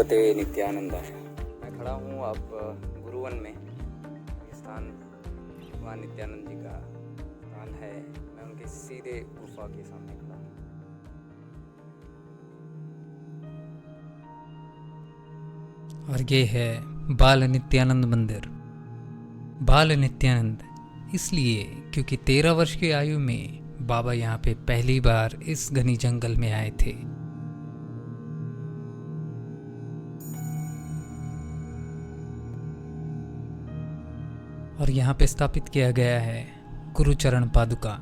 भगवते नित्यानंदाय। मैं खड़ा हूँ अब गुरुवन में। ये स्थान भगवान नित्यानंद जी का स्थान है। मैं उनके सीधे गुफा के सामने खड़ा हूँ। और ये है बाल नित्यानंद मंदिर। बाल नित्यानंद इसलिए क्योंकि 13 वर्ष की आयु में बाबा यहाँ पे पहली बार इस घनी जंगल में आए थे। और यहाँ पे स्थापित किया गया है गुरुचरण पादुका।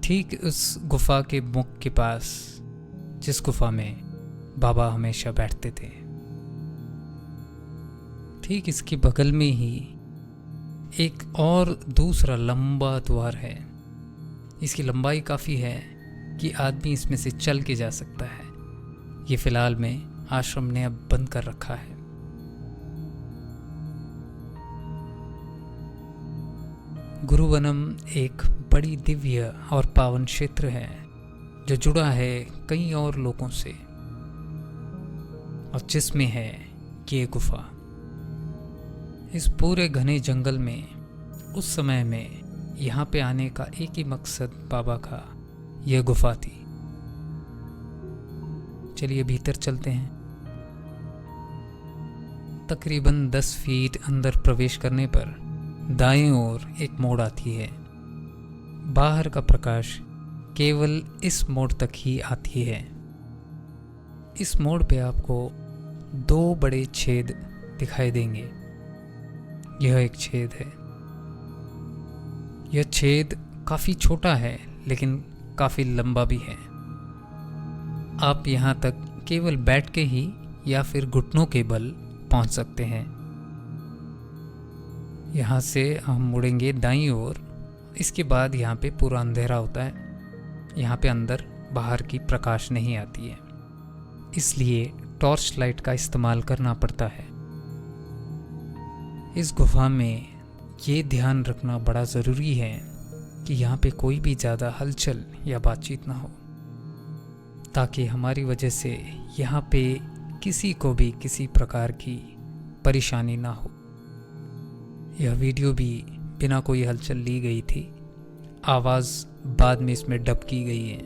ठीक उस गुफा के मुख के पास, जिस गुफा में बाबा हमेशा बैठते थे, ठीक इसके बगल में ही एक और दूसरा लंबा द्वार है। इसकी लंबाई काफ़ी है कि आदमी इसमें से चल के जा सकता है। ये फिलहाल में आश्रम ने अब बंद कर रखा है। गुरुवनम एक बड़ी दिव्य और पावन क्षेत्र है जो जुड़ा है कई और लोगों से, और जिसमें है ये गुफा। इस पूरे घने जंगल में उस समय में यहाँ पे आने का एक ही मकसद बाबा का यह गुफा थी। चलिए भीतर चलते हैं। तकरीबन 10 फीट अंदर प्रवेश करने पर दाएं ओर एक मोड़ आती है। बाहर का प्रकाश केवल इस मोड़ तक ही आती है। इस मोड़ पे आपको 2 बड़े छेद दिखाई देंगे। यह एक छेद है। यह छेद काफ़ी छोटा है लेकिन काफ़ी लंबा भी है। आप यहाँ तक केवल बैठ के ही या फिर घुटनों के बल पहुँच सकते हैं। यहाँ से हम मुड़ेंगे दाईं ओर। इसके बाद यहाँ पे पूरा अंधेरा होता है। यहाँ पे अंदर बाहर की प्रकाश नहीं आती है, इसलिए टॉर्च लाइट का इस्तेमाल करना पड़ता है। इस गुफा में ये ध्यान रखना बड़ा ज़रूरी है कि यहाँ पे कोई भी ज़्यादा हलचल या बातचीत ना हो, ताकि हमारी वजह से यहाँ पे किसी को भी किसी प्रकार की परेशानी ना हो। यह वीडियो भी बिना कोई हलचल ली गई थी। आवाज़ बाद में इसमें डब की गई है।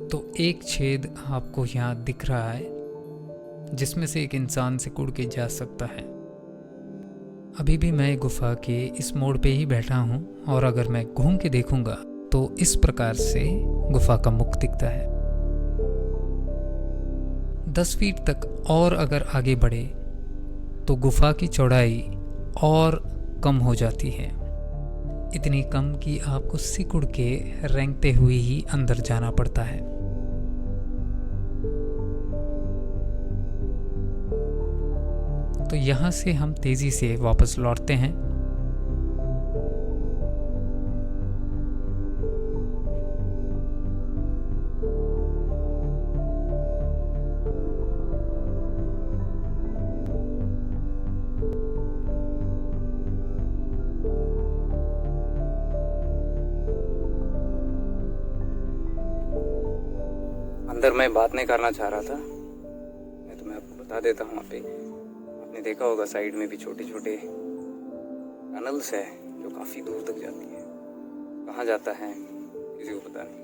तो एक छेद आपको यहाँ दिख रहा है जिसमें से एक इंसान से कुड़ के जा सकता है। अभी भी मैं गुफा के इस मोड़ पे ही बैठा हूँ, और अगर मैं घूम के देखूंगा तो इस प्रकार से गुफा का मुख दिखता है। 10 फीट तक और अगर आगे बढ़े तो गुफा की चौड़ाई और कम हो जाती है। इतनी कम कि आपको सिकुड़ के रेंगते हुए ही अंदर जाना पड़ता है। तो यहाँ से हम तेजी से वापस लौटते हैं। अंदर मैं बात नहीं करना चाह रहा था, मैं तुम्हें आपको बता देता हूँ। वहाँ पे आपने देखा होगा साइड में भी छोटे छोटे टनल्स है जो काफ़ी दूर तक जाती है। कहाँ जाता है किसी को पता नहीं।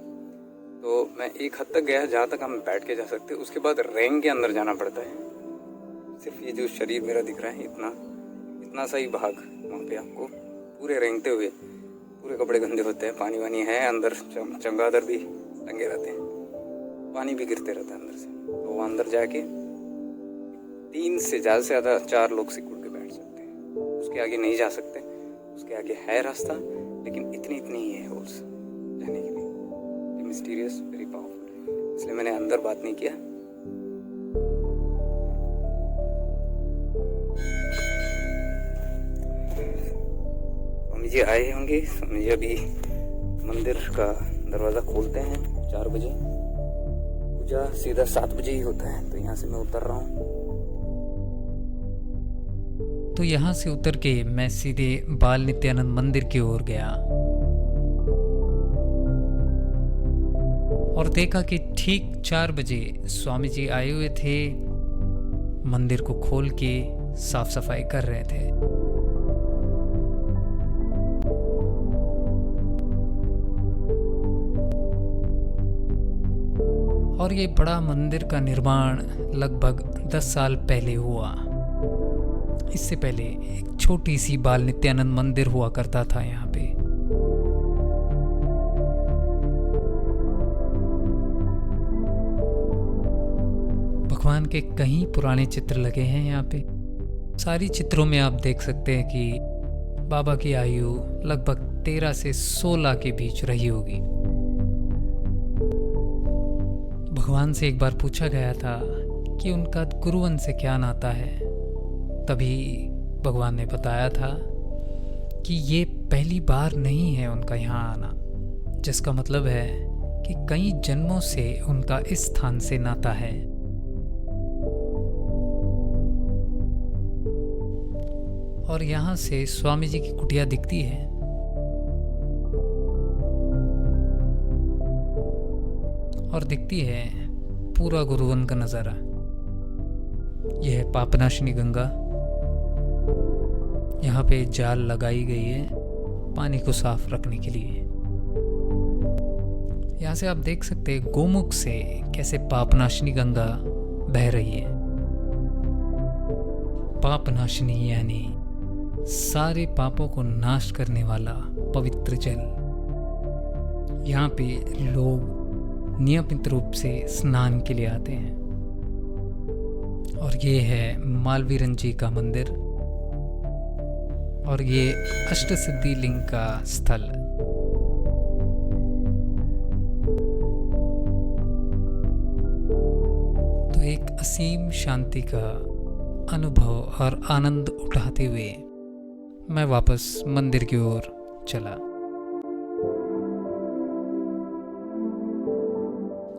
तो मैं एक हद तक गया जहाँ तक हम बैठ के जा सकते। उसके बाद रेंग के अंदर जाना पड़ता है। सिर्फ ये जो शरीर मेरा दिख रहा है, इतना सा ही भाग वहाँ पे आपको पूरे रेंगते हुए, पूरे कपड़े गंदे होते हैं, पानी वानी है अंदर, चमगादड़ भी टंगे रहते हैं, पानी भी गिरते रहता है अंदर से। तो वो अंदर जाके 3 से ज़्यादा 4 लोग सिकुड़ के बैठ सकते हैं। उसके आगे नहीं जा सकते। उसके आगे है रास्ता, लेकिन इतनी ही है होल्स जाने के लिए। मिस्टीरियस, वेरी पावरफुल, इसलिए मैंने अंदर बात नहीं किया। स्वामी जी आए होंगे। स्वामी जी अभी मंदिर का दरवाज़ा खोलते हैं 4 बजे। पूजा सीधा 7 बजे ही होता है। तो यहाँ से मैं उतर रहा हूँ। तो यहाँ से उतर के मैं सीधे बाल नित्यानंद मंदिर की ओर गया, और देखा कि ठीक 4 बजे स्वामी जी आए हुए थे, मंदिर को खोल के साफ सफाई कर रहे थे। और ये बड़ा मंदिर का निर्माण लगभग 10 साल पहले हुआ। इससे पहले एक छोटी सी बाल नित्यानंद मंदिर हुआ करता था यहाँ पे। भगवान के कई पुराने चित्र लगे हैं यहाँ पे। सारी चित्रों में आप देख सकते हैं कि बाबा की आयु लगभग 13 से 16 के बीच रही होगी। भगवान से एक बार पूछा गया था कि उनका गुरुवंश से क्या नाता है। तभी भगवान ने बताया था कि ये पहली बार नहीं है उनका यहाँ आना, जिसका मतलब है कि कई जन्मों से उनका इस स्थान से नाता है। और यहाँ से स्वामी जी की कुटिया दिखती है। और दिखती है पूरा गुरुवन का नज़ारा। यह है पापनाशनी गंगा। यहाँ पे जाल लगाई गई है पानी को साफ रखने के लिए। यहाँ से आप देख सकते हैं गोमुख से कैसे पापनाशनी गंगा बह रही है। पापनाशनी यानी सारे पापों को नाश करने वाला पवित्र जल। यहाँ पे लोग नियमित रूप से स्नान के लिए आते हैं। और ये है मालवीरन जी का मंदिर और ये अष्टसिद्धि लिंग का स्थल। तो एक असीम शांति का अनुभव और आनंद उठाते हुए मैं वापस मंदिर की ओर चला।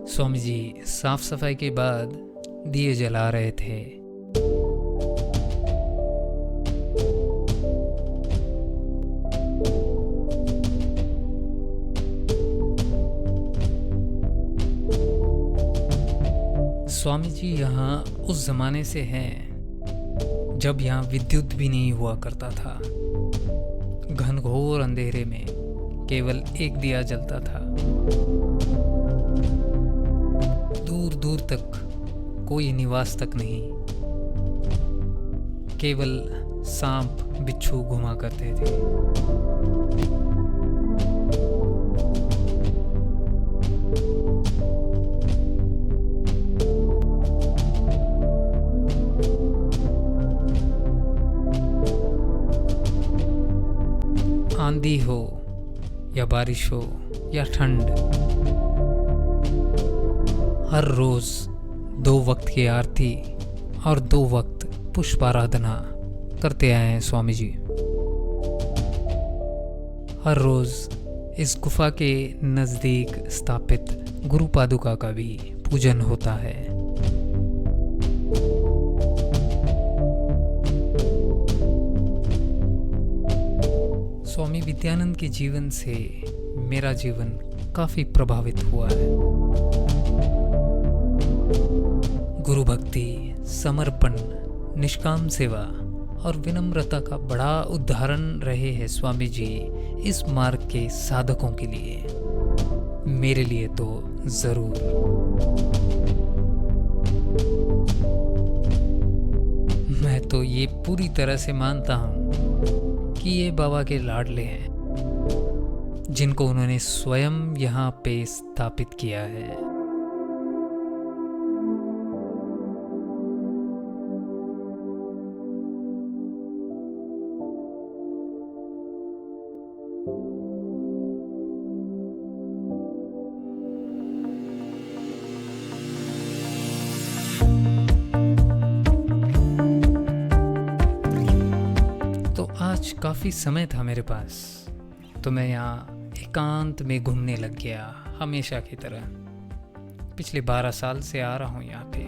स्वामी जी साफ सफाई के बाद दिए जला रहे थे। स्वामी जी यहाँ उस जमाने से हैं जब यहाँ विद्युत भी नहीं हुआ करता था। घनघोर अंधेरे में केवल एक दिया जलता था। दूर दूर तक कोई निवास तक नहीं, केवल सांप बिच्छू घुमा करते थे। आंधी हो या बारिश हो या ठंड, हर रोज 2 वक्त की आरती और 2 वक्त पुष्पाराधना करते आए हैं स्वामी जी। हर रोज इस गुफा के नजदीक स्थापित गुरु पादुका का भी पूजन होता है। स्वामी विद्यानंद के जीवन से मेरा जीवन काफी प्रभावित हुआ है। गुरु भक्ति, समर्पण, निष्काम सेवा और विनम्रता का बड़ा उदाहरण रहे हैं स्वामी जी इस मार्ग के साधकों के लिए। मेरे लिए तो जरूर। मैं तो ये पूरी तरह से मानता हूँ कि ये बाबा के लाडले हैं, जिनको उन्होंने स्वयं यहाँ पे स्थापित किया है। आज काफ़ी समय था मेरे पास, तो मैं यहाँ एकांत में घूमने लग गया। हमेशा की तरह पिछले 12 साल से आ रहा हूँ यहाँ पे।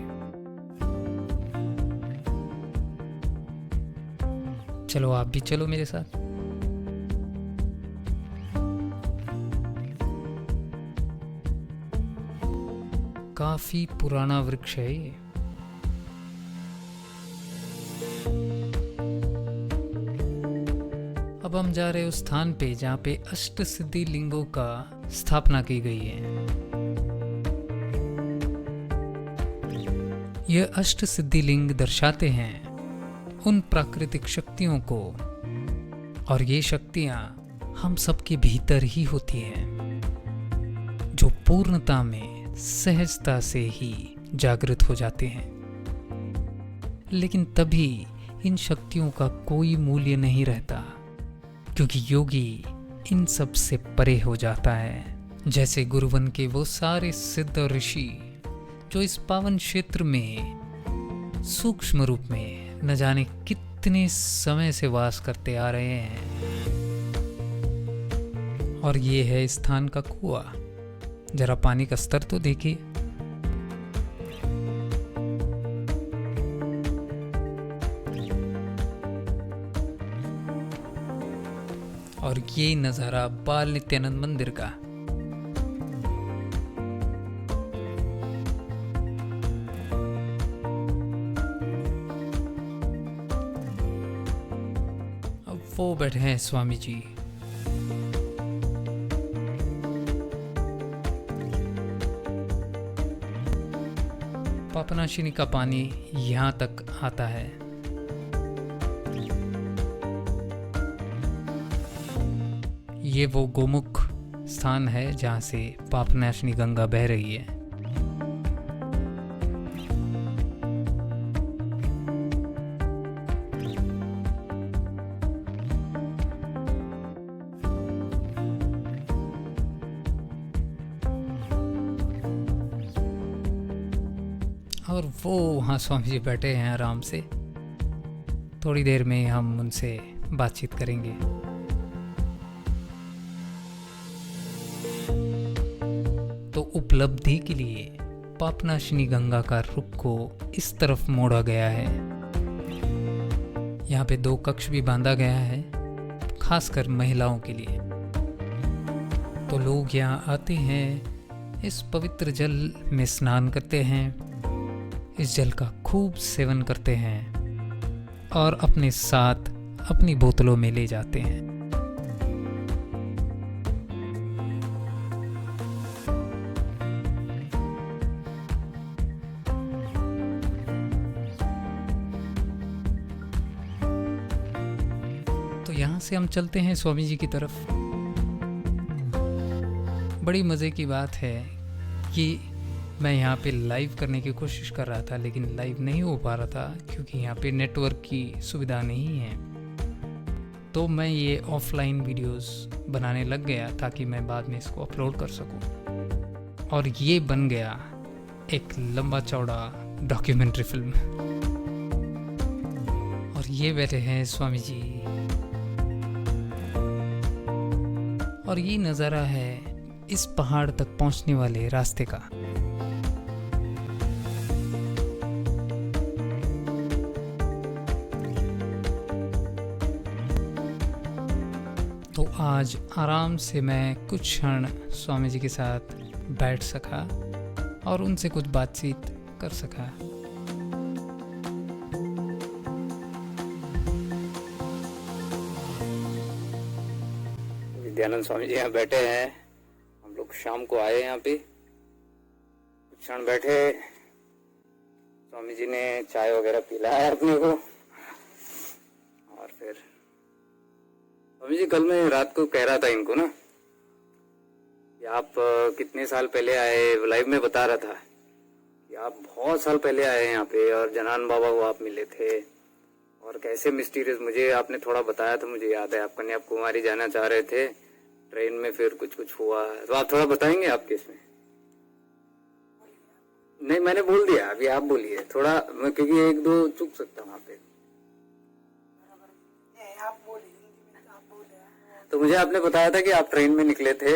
चलो आप भी चलो मेरे साथ। काफी पुराना वृक्ष है ये। अब हम जा रहे हैं उस स्थान पे जहाँ पे अष्ट सिद्धि लिंगों का स्थापना की गई है। यह अष्ट सिद्धि लिंग दर्शाते हैं उन प्राकृतिक शक्तियों को, और ये शक्तियां हम सबके भीतर ही होती हैं, जो पूर्णता में सहजता से ही जागृत हो जाते हैं। लेकिन तभी इन शक्तियों का कोई मूल्य नहीं रहता, क्योंकि योगी इन सब से परे हो जाता है। जैसे गुरुवन के वो सारे सिद्ध और ऋषि जो इस पावन क्षेत्र में सूक्ष्म रूप में न जाने कितने समय से वास करते आ रहे हैं। और ये है स्थान का कुआं। जरा पानी का स्तर तो देखिए। और ये नजारा बाल नित्यानंद मंदिर का। अब वो बैठे हैं स्वामी जी। पापनाशिनी का पानी यहाँ तक आता है। ये वो गोमुख स्थान है जहाँ से पापनाशिनी गंगा बह रही है। और वो वहाँ स्वामी जी बैठे हैं आराम से। थोड़ी देर में हम उनसे बातचीत करेंगे। तो उपलब्धि के लिए पापनाशिनी गंगा का रुख को इस तरफ मोड़ा गया है। यहाँ पे 2 कक्ष भी बांधा गया है, खासकर महिलाओं के लिए। तो लोग यहाँ आते हैं, इस पवित्र जल में स्नान करते हैं, इस जल का खूब सेवन करते हैं और अपने साथ अपनी बोतलों में ले जाते हैं। तो यहाँ से हम चलते हैं स्वामी जी की तरफ। बड़ी मज़े की बात है कि मैं यहाँ पे लाइव करने की कोशिश कर रहा था, लेकिन लाइव नहीं हो पा रहा था क्योंकि यहाँ पे नेटवर्क की सुविधा नहीं है। तो मैं ये ऑफलाइन वीडियोस बनाने लग गया ताकि मैं बाद में इसको अपलोड कर सकूं। और ये बन गया एक लंबा चौड़ा डॉक्यूमेंट्री फिल्म। और ये बैठे हैं स्वामी जी। और ये नज़ारा है इस पहाड़ तक पहुंचने वाले रास्ते का। तो आज आराम से मैं कुछ क्षण स्वामी जी के साथ बैठ सका और उनसे कुछ बातचीत कर सका। विद्यानंद स्वामी जी यहाँ बैठे हैं। हम लोग शाम को आए यहाँ पे, कुछ क्षण बैठे। स्वामी जी ने चाय वगैरह पिलाया अपने को। और फिर स्वामी जी, कल मैं रात को कह रहा था इनको ना कि आप कितने साल पहले आए, लाइव में बता रहा था कि आप बहुत साल पहले आए यहाँ पे और जनान बाबा को आप मिले थे। और कैसे मिस्टीरियस, मुझे आपने थोड़ा बताया था, मुझे याद है आप कन्याकुमारी जाना चाह रहे थे ट्रेन में, फिर कुछ हुआ। तो आप थोड़ा बताएंगे आपके इसमें? नहीं, मैंने बोल दिया, अभी आप बोलिए थोड़ा, क्योंकि 1-2 चूक सकता हूँ वहाँ पे। तो मुझे आपने बताया था कि आप ट्रेन में निकले थे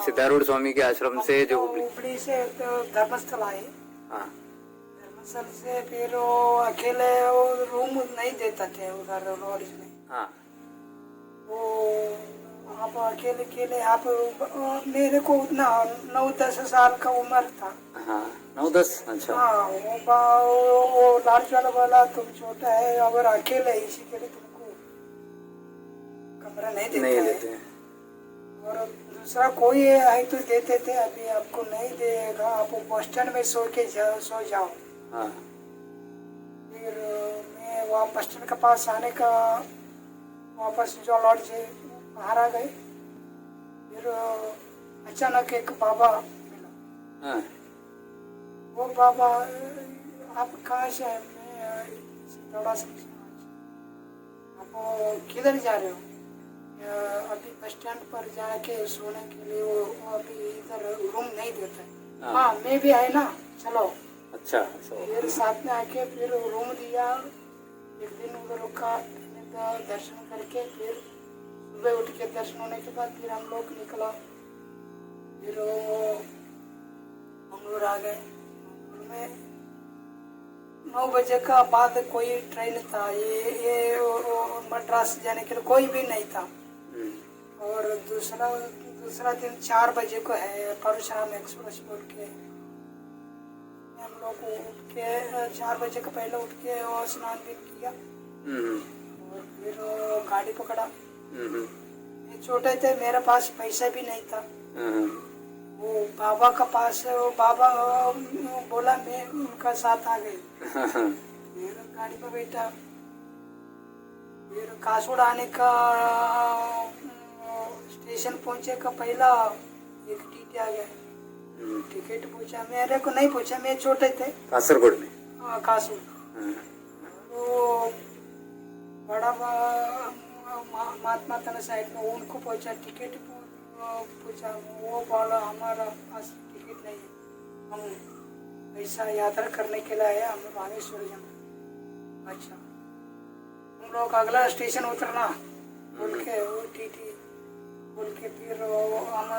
सिद्धारूढ़ स्वामी के आश्रम से, जो हुबली से धर्मस्थल आए। हाँ, धर्मस्थल से फिर वो अकेले वो रूम नहीं देता थे उधर लॉज में। हाँ, वो आप अकेले अकेले आप मेरे को उतना 9-10 साल का उम्र था। हाँ 9-10 अच्छा। हाँ वो लालच वाला बोला तुम छोटा है और अकेले है, इसी के लिए तुमको कमरा नहीं नहीं देते देते है। हैं। और दूसरा कोई है तो देते थे, अभी आपको नहीं देगा, आप बस स्टैंड में सो जाओ। हाँ फिर मैं वहाँ बस स्टैंड के पास आने का वापस जो लौट से बाहर आ गए। फिर अचानक एक बाबा मिला। हाँ वो बाबा आप कहाँ से है? मैं थोड़ा सा आप किधर जा रहे हो? अभी बस स्टैंड पर जाके सोने के लिए वो अभी इधर रूम नहीं देता है। हाँ मैं भी है ना, चलो। अच्छा फिर साथ में आके फिर रूम दिया, एक दिन उधर रुका, दर्शन करके फिर सुबह उठ के दर्शन होने के बाद फिर हम लोग निकला। फिर मंगलूर आ गए। मंगलूर में 9 बजे का बाद कोई ट्रेन था, ये मद्रास जाने के लिए कोई भी नहीं था। और दूसरा दिन 4 बजे को है परशुराम एक्सप्रेस बोल के। हम लोग उठ के 4 बजे का पहले उठ के और स्नान भी किया और फिर गाड़ी पकड़ा। ये छोटे थे, मेरे पास पैसा भी नहीं था। वो बाबा का पास है, वो बाबा बोला मैं उनका साथ आ गई। फिर गाड़ी पर बैठा, फिर कासोड़ आने का स्टेशन पहुंचे का पहला एक टीटी आ गया। टिकट पूछा, मेरे को नहीं पूछा, मैं छोटे थे। कासरगोड में? हाँ कासोड़। वो बड़ा महात्मा था साइड में, उनको पूछा टिकट पूछा। वो बोला हमारा पास टिकट नहीं है, हम ऐसा यात्रा करने के लिए आए, हम रामेश्वर जाना। अच्छा हम लोग अगला स्टेशन उतरना बोल के वो टीटी बोल के फिर हम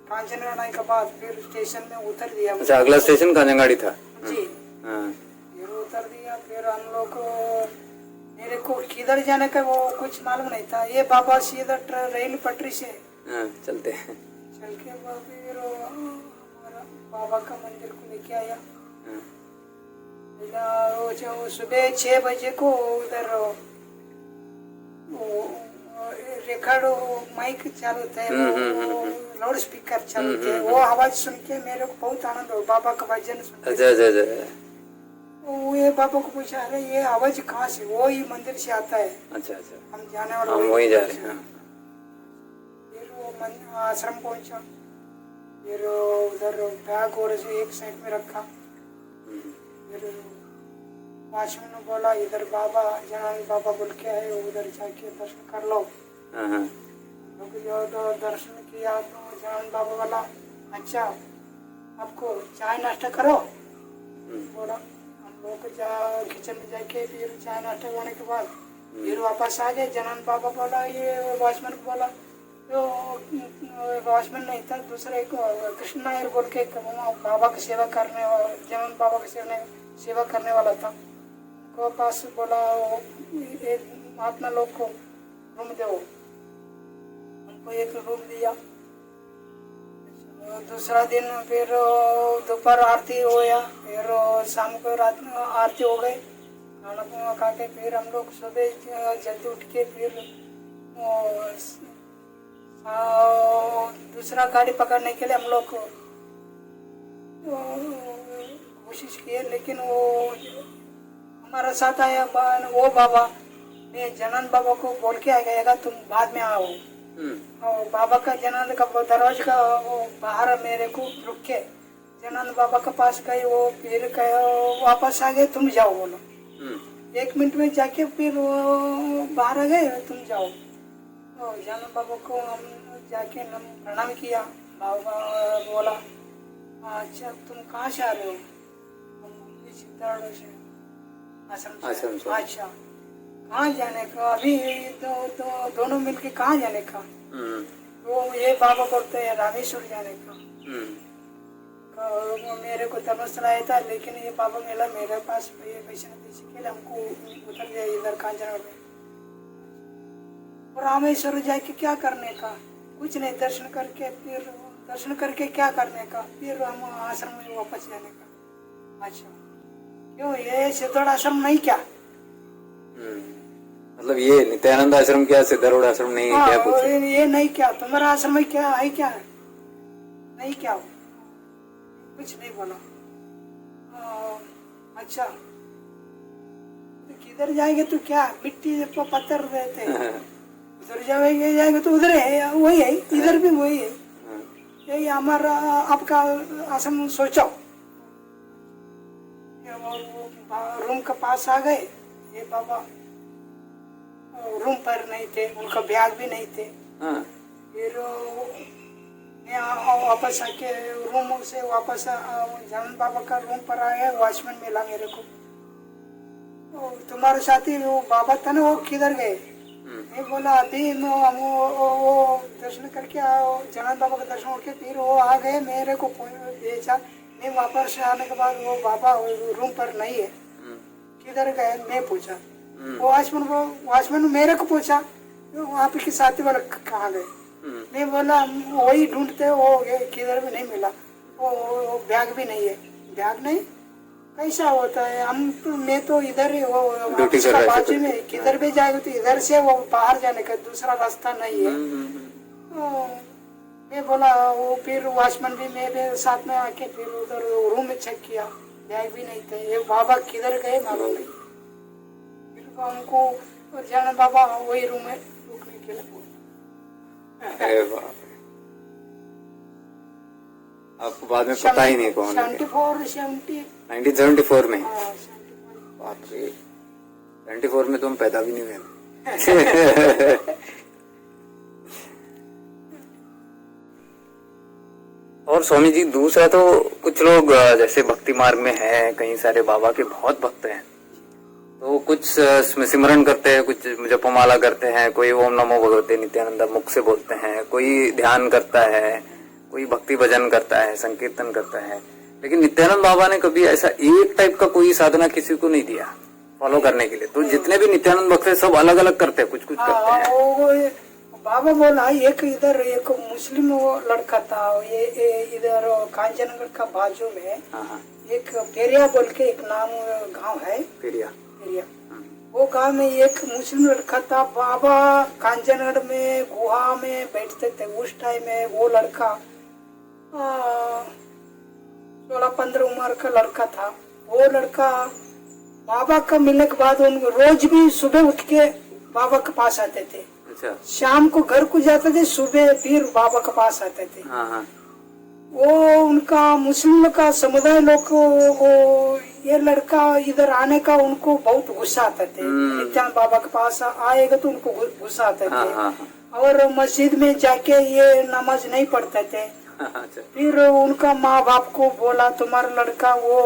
कांचनगढ़ के बाद फिर स्टेशन में उतर दिया। अच्छा अगला स्टेशन कांजनगाड़ी था जी। हाँ फिर उतर दिया। फिर हम लोग मेरे को किधर जाने का वो कुछ मालूम नहीं था। ये बाबा सीधा रेल पटरी से चलते हैं चल के फिर हमारा बाबा का मंदिर को लेके आया। वो जो सुबह 6 बजे को उधर रिकॉर्ड माइक चालू थे, लाउड स्पीकर चालू थे। वो आवाज सुन के मेरे को बहुत आनंद हो, बाबा का भजन सुन के। अच्छा वो ये बाबा को पूछा, अरे ये आवाज कहाँ से? वो ही मंदिर से आता है। अच्छा हम जाने वाले हम वहीं जा रहे हैं। फिर वो आश्रम पहुंचा। फिर उधर बैग और से एक साइड में रखा। फिर वॉचमैन ने बोला इधर बाबा जनानी बाबा बोल के है, उधर जाके दर्शन कर लो। लोग दर्शन किया तो जनानी बाबा बोला अच्छा आपको चाय नाश्ता करो बोला। हम लोग किचन में जाके फिर चाय नाश्ता करने के बाद फिर वापस आ गए। जनानी बाबा बोला, ये वॉचमैन को बोला, तो वॉचमैन नहीं था, दूसरा एक कृष्ण नायर बोल के बाबा की सेवा करने जनानी बाबा की सेवा करने वाला था। को पास बोला एक महात्मा लोग को रूम दो। हमको एक रूम दिया। दूसरा दिन फिर दोपहर आरती होया, फिर शाम को रात आरती हो गई। खाना खा के फिर हम लोग सुबह जल्दी उठ के फिर दूसरा गाड़ी पकड़ने के लिए हम लोग कोशिश किए, लेकिन वो हमारा साथ आया वो बाबा। मैं जनान बाबा को बोल के आ गया तुम बाद में आओ। और बाबा का जनान का दरवाजा का बाहर मेरे को रुक के जनान बाबा के पास गए। वो फिर वापस आ गए, तुम जाओ बोलो। 1 मिनट में जाके फिर वो बाहर आ गए, तुम जाओ। तो जनान बाबा को हम जाके प्रणाम किया। बाबा बोला अच्छा तुम कहाँ से आ रहे हो? सिद्धार्थ से आश्रम से। अच्छा कहाँ जाने का? अभी तो दोनों मिलके कहाँ जाने का? वो ये बाबा बोलते हैं रामेश्वर जाने का। वो मेरे को धर्मस्थल आया था, लेकिन ये बाबा मिला मेरे पास पैसे के लिए हमको उतर गया इधर कांचनगढ़ में। और रामेश्वर जाके क्या करने का, कुछ नहीं, दर्शन करके क्या करने का, फिर हम आश्रम में वापस जाने का। अच्छा, क्यों ये सिद्धोड़ आश्रम नहीं क्या? मतलब ये नित्यानंद आश्रम क्या, सिद्धारूढ़ आश्रम नहीं है क्या? कुछ ये नहीं क्या, तुम्हारा आश्रम में क्या है, क्या है नहीं क्या हो? कुछ नहीं बोला। अच्छा, तो किधर जाएंगे तो क्या, मिट्टी को पत्थर रहते हैं, उधर जाएंगे तो उधर है, वही है, इधर भी वही है। यही हमारा आपका आश्रम सोचो। रूम के पास आ गए, ये बाबा रूम पर नहीं थे, उनका बैग भी नहीं थे। फिर मैं वापस आके रूम से वापस जानन बाबा का रूम पर आया, वॉचमैन मिला मेरे को। तुम्हारे साथी वो बाबा था ना, वो किधर गए? मैं बोला अभी हम वो दर्शन करके जानन बाबा का दर्शन करके फिर वो आ गए, मेरे को भेजा। मैं वापस आने के बाद वो बाबा रूम पर नहीं है, किधर गए मैं पूछा। वो वॉचमैन मेरे को पूछा आप के साथी वाला कहाँ गए? मैं बोला वही ढूंढते, वो किधर भी नहीं मिला, वो बैग भी नहीं है। बैग नहीं कैसा होता है, हम तो मैं तो इधर ही वो बाजू में, किधर भी जाएगा तो इधर से वो बाहर जाने का दूसरा रास्ता नहीं है। मैं बोला वो फिर वॉचमैन भी मेरे साथ में आके फिर उधर रूम में चेक किया, बैग भी नहीं थे। ये बाबा किधर गए मालूम नहीं। फिर हमको जानन बाबा वही रूम में रुकने के लिए बोला। आपको बाद में पता ही नहीं कौन है? 1974 में? बाप रे, 74 में तो हम पैदा भी नहीं हुए। और स्वामी जी दूसरा तो कुछ लोग जैसे भक्ति मार्ग में है, कई सारे बाबा के बहुत भक्त हैं, तो कुछ सिमरन करते हैं, कुछ जपमाला करते हैं, कोई ओम नमो भगवते नित्यानंद मुख से बोलते हैं, कोई ध्यान करता है, कोई भक्ति भजन करता है, संकीर्तन करता है। लेकिन नित्यानंद बाबा ने कभी ऐसा एक टाइप का कोई साधना किसी को नहीं दिया फॉलो करने के लिए। तो जितने भी नित्यानंद भक्त है सब अलग अलग करते हैं, कुछ कुछ करते हैं। बाबा बोला एक इधर एक मुस्लिम लड़का था, ये इधर कांचनगढ़ का बाजू में एक पेरिया बोल के एक नाम गांव है, पेरिया। वो गांव में एक मुस्लिम लड़का था। बाबा कांचनगढ़ में गुहा में बैठते थे उस टाइम में। वो लड़का 16-15 उम्र का लड़का था। वो लड़का बाबा का मिलने के बाद उन रोज भी सुबह उठ के बाबा के पास आते थे। अच्छा। शाम को घर को जाते थे, सुबह फिर बाबा के पास आते थे। वो उनका मुस्लिम का समुदाय लोग को ये लड़का इधर आने का उनको बहुत गुस्सा आते थे। नित्यानंद बाबा के पास आएगा तो उनको गुस्सा आते थे। और मस्जिद में जाके ये नमाज नहीं पढ़ते थे। फिर उनका माँ बाप को बोला तुम्हारा लड़का वो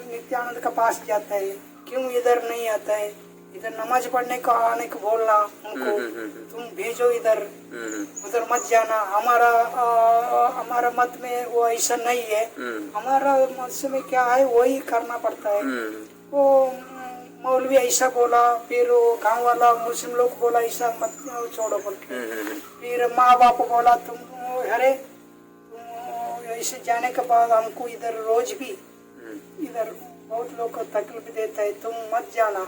नित्यानंद के पास जाता है, क्यों इधर नहीं आता है? इधर नमाज पढ़ने का आने को बोलना उनको, तुम भेजो इधर, उधर मत जाना। हमारा मत में वो ऐसा नहीं है। हमारा मत में क्या है वही करना पड़ता है। वो मौलवी ऐसा बोला, फिर वो गांव वाला मुस्लिम लोग बोला ऐसा मत छोड़ो बोल के। फिर माँ बाप बोला तुम अरे तुम ऐसे जाने के बाद हमको इधर रोज भी इधर बहुत लोग को तकलीफ देता है, तुम मत जाना।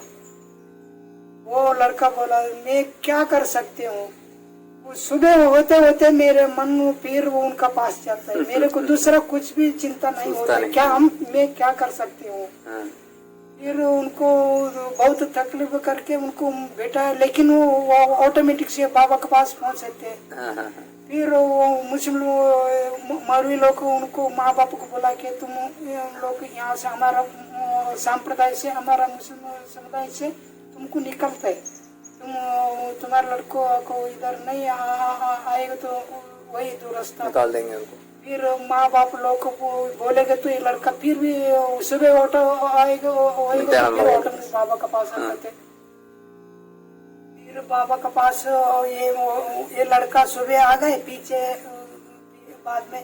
वो लड़का बोला मैं क्या कर सकती हूँ। सुबह होते होते मेरे मन फिर वो उनका पास जाता है, मेरे को दूसरा कुछ भी चिंता नहीं होता। क्या मैं क्या कर सकती हूँ। फिर उनको बहुत तकलीफ करके उनको बैठा, लेकिन वो ऑटोमेटिक से बाबा के पास पहुँच थे। फिर वो मुस्लिम मौलवी लोग उनको माँ बाप को बोला कि तुम लोग यहाँ से हमारा संप्रदाय से, हमारा मुस्लिम समुदाय से तुमको निकलते, तुम्हारे लड़कों को इधर नहीं आएगा तो वही दुरुस्त निकाल देंगे उनको। फिर माँ बाप लोग को बोलेगा तो ये लड़का फिर भी सुबह ऑटो आएगा, ऑटो में बाबा का पास आते। फिर बाबा का पास ये लड़का सुबह आ गए, पीछे बाद में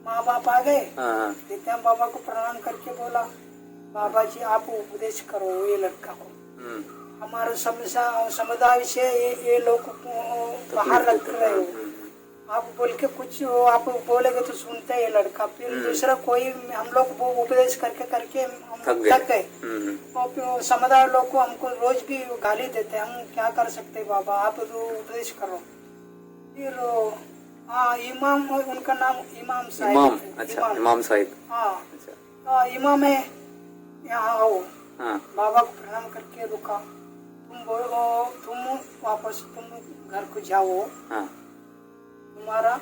माँ बाप आ गए। नित्यानंद बाबा को प्रणाम करके बोला बाबा जी आप उपदेश करो ये लड़का को। हमारे समुदाय से ये लोग बाहर रख रहे हो। आप बोल के कुछ आप बोलेगे तो सुनते है लड़का, फिर दूसरा कोई हम लोग वो उपदेश करके करके हम थक गए। और समुदाय लोग को हमको रोज भी गाली देते, हम क्या कर सकते बाबा, आप उपदेश करो। फिर हाँ इमाम, उनका नाम इमाम साहिब। अच्छा, इमाम साहिब। हाँ इमाम है, यहाँ आओ। हाँ। बाबा को प्रणाम करके रुका, तुम वापस तुम घर को जाओ। हाँ। तुम्हारा